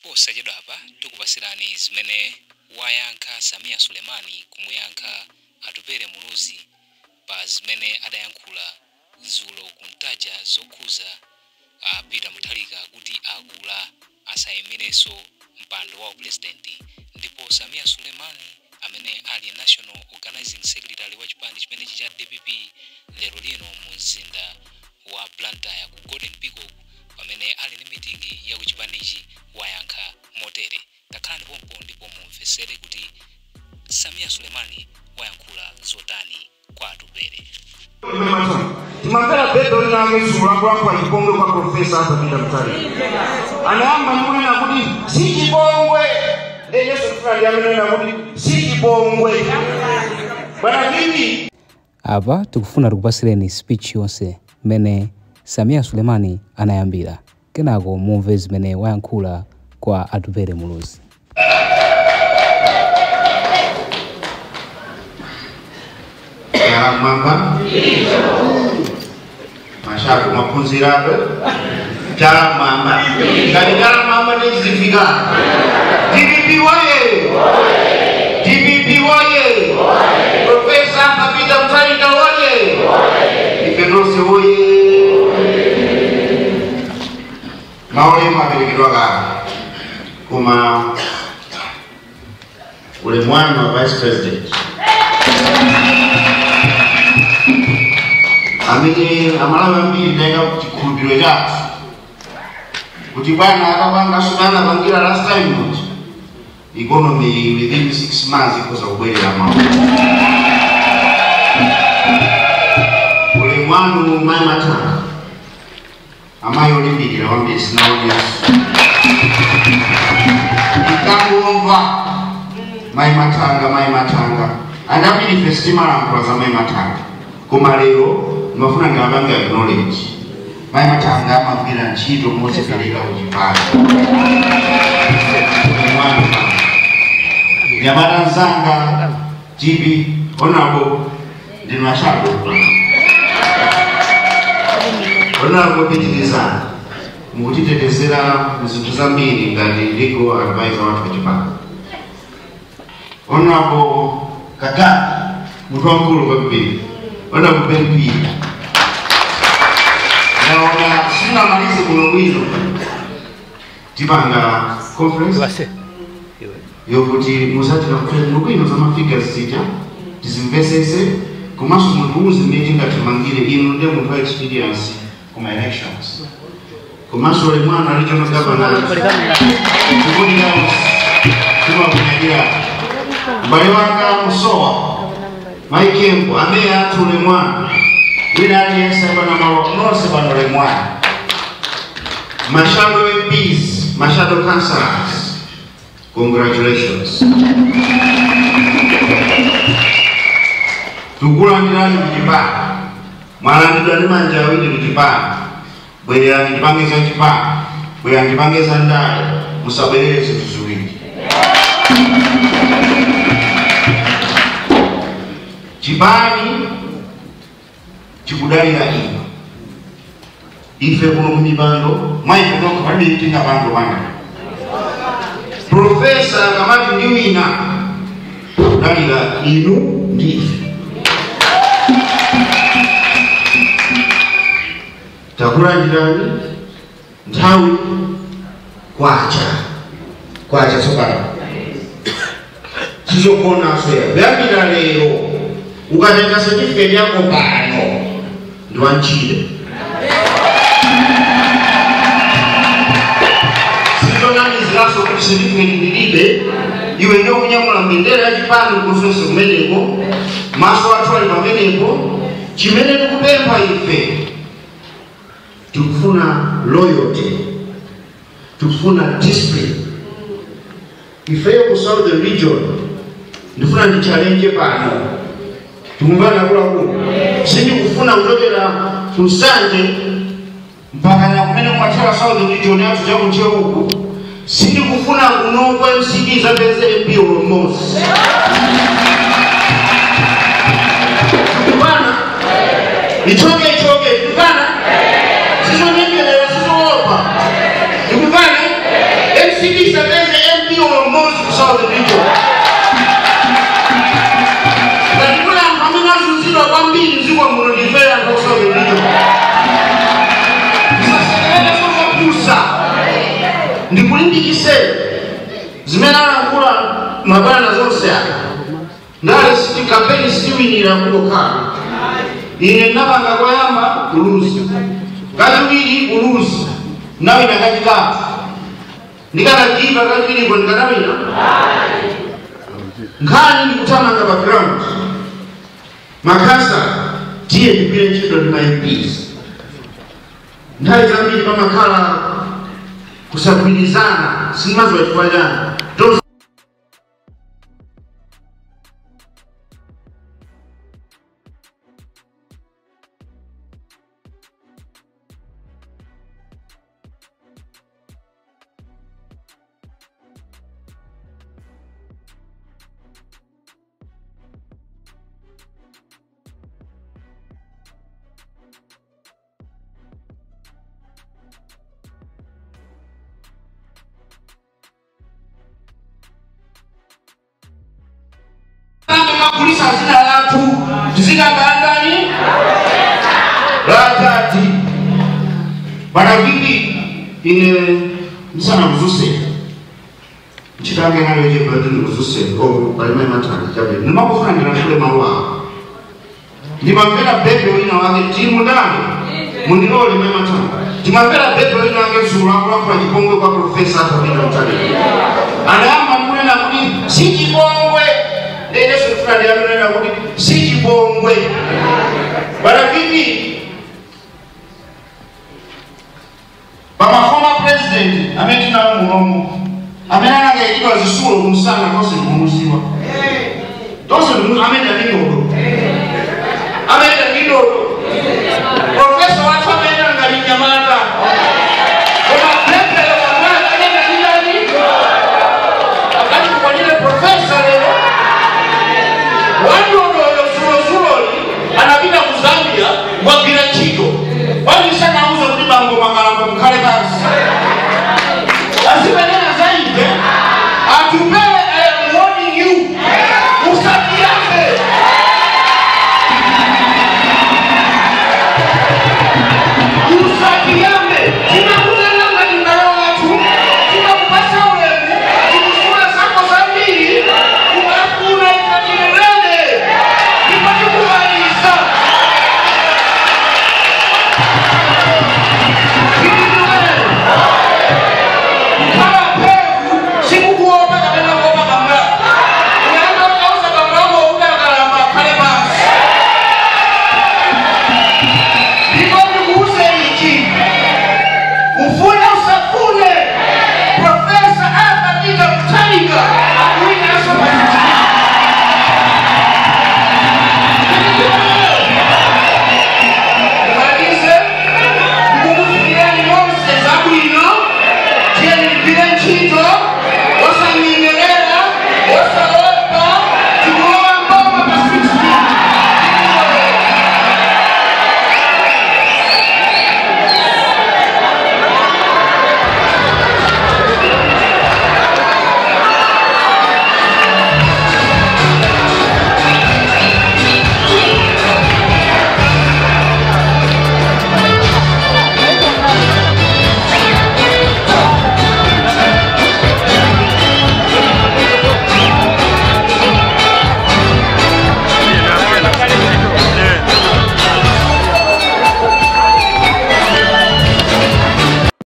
posachedwa apa tikupasirani zimene wayankha Samia Sulemani kumuyankha Atupele Muluzi pa zimene adayankhula dzulo kuntaja zokhuza Peter Mutharika kuti akula asayimireso mpando wa president. Ndipo Samia Sulemani amene ali National Organizing Secretary wa chipani chimene cha DPP lero lino mu mzinda wa Blantyre ku Golden Peacock pamene ali ni meeting ya kuchipanichi wayankha motere. Takhani pompo ndipo mumvesere kuti Samia Sulemani wayankhula zotani kwa Atupele. Timapela bedo na ngesura kwa Chipongwe kwa Profesa Peter Mutharika. Anaamba mwana kuti si Chipongwe. Yesu fulani amenena kuti si Chipongwe. Bwana bibi. Aba tukufuna tukupasireni speech yonse mene Samia Sulemani anayambira. Kenako mumve zimene wayankhula kwa Atupele Muluzi. Mama Mashaku mapunzirabe Jara mama Jara mama nizifika DPP waye DPP waye Profesa Peter Mutharika waye Ipenose waye Maole mabirikirwaga kuma ule mwana wa Vice President Amini amalawa mbili ndega kuchikumbiro chatu kuti bwana akapanga sukana pangira last time economy within 6 months ikoza kubwerera mawu ule mwanu mai matanga amayo limbikira wambe sinaonyesu ikakuomva mai matanga andapini festival za mai matanga koma lero mafuna ngabanga knowledge mai matanga mafira nchito mose peleka ujipata Nyamara Zanga GB Honorable Dinashabo Honorable Pitiliza mutitetezera mzintu zambiri ngati legal advisor wa Chipaka Honorable Kaka mtu mkulu kwa bibi Honorable Ben naona sina malizi kulowino tipanga conference yokuti musati na kulowino zama figures sita tisimvesese kumaso mutuuzi meeting atimangire ino nde mtu experience kuma elections kumaso le mwana regional governor tukuni nao kuma kunyadia mbale wanga Musowa Maikembo amea tule mwana wina aliyesa bana mawakunose bana le mwana Mashado MPs, Mashado Councillors, congratulations. Tukula nilani mjipaa Mwala nidwani manjawini mjipaa Bwele nijipangeza mjipaa Bwele nijipangeza ndari Musabelele situzuwiki Chipani chikudali na ino ife kuno mibando maife kuno kadi itinga bando bana Profesa kamati ndiwina dali la ino ndife takula njirani ntawi kwacha sokana chizo kona soya byabira lero ukatenga certificate yako pano ndwanchide Laso kushiriki ndilibe iwe ndio kunyamula bendera ya chipano kusoso kumeneko maso watu wali pameneko chimene tukupempha ife tukufuna loyalty tukufuna discipline ife ku South the region ndifuna ndi challenge pano tumumbana kula ku sindi kufuna kutokera kusanje mpaka na kumene kumachira South the region yatu cha kuchio huku Sindi kufuna kunongwa msikiza bezele pio mos. Tukubana? Ichoke. Tukubana? Sizo nini ya sizo opa. Tukubana? city sebeze MP almost kusauthi region. Lakini amina zuzilo kwambili ziko mrudifea kwa kusauthi region. Sasa sasa kusa. Ndikulindikise. Zimenana kula mabana zonse hapa. Ndale siti kampeni siwinira kuloka. Ine nabanga kwayamba uluzi. Kajubiri uluzi. Nawe nakajika. Nikanajiba kajubiri kwa nikanawina. Ngani nikutamanga background. Makasa tiye kipile chido ni my peace. Ndale zambili kama kala kusabilizana simazo ya kufanyana. Kulisa zina latu zina bandani ratati bana vipi ine nisana mzuse chitange ngalo je badini mzuse ko balima matana jabe nimako funa ngira shule mawa nimambela bebe wina wage timu ndani mundirole mema matana nimambela bebe wina wage zura kwa jipongwe kwa professor hapa bila mtani anaamba mune na kuni sijipongwe Nene sufrani ya nuna kuni siji bongwe. Bana vipi? Bama former president ametina umuhomu. Amenana nga ikiwa zisuro umusana kose umusiwa. Tose amenda ninodo. Amenda ninodo. Professor watu amenda nga ninyamata. Kuna pepe ya wamana amenda nilani. Wakati kwa nile professor leo. Watu wanaozuo anapita kuzambia kwa bila chito. Wali sana uzo kuliba ngoma ngala mkale basi. Lazima nena zaidi. Atupewe I am warning you. Usaki yake. Usaki yake. Kina kuna nanga nindaro watu. Kina kupasa ulemu. Kina sako zambili. Kuna ikanire. What's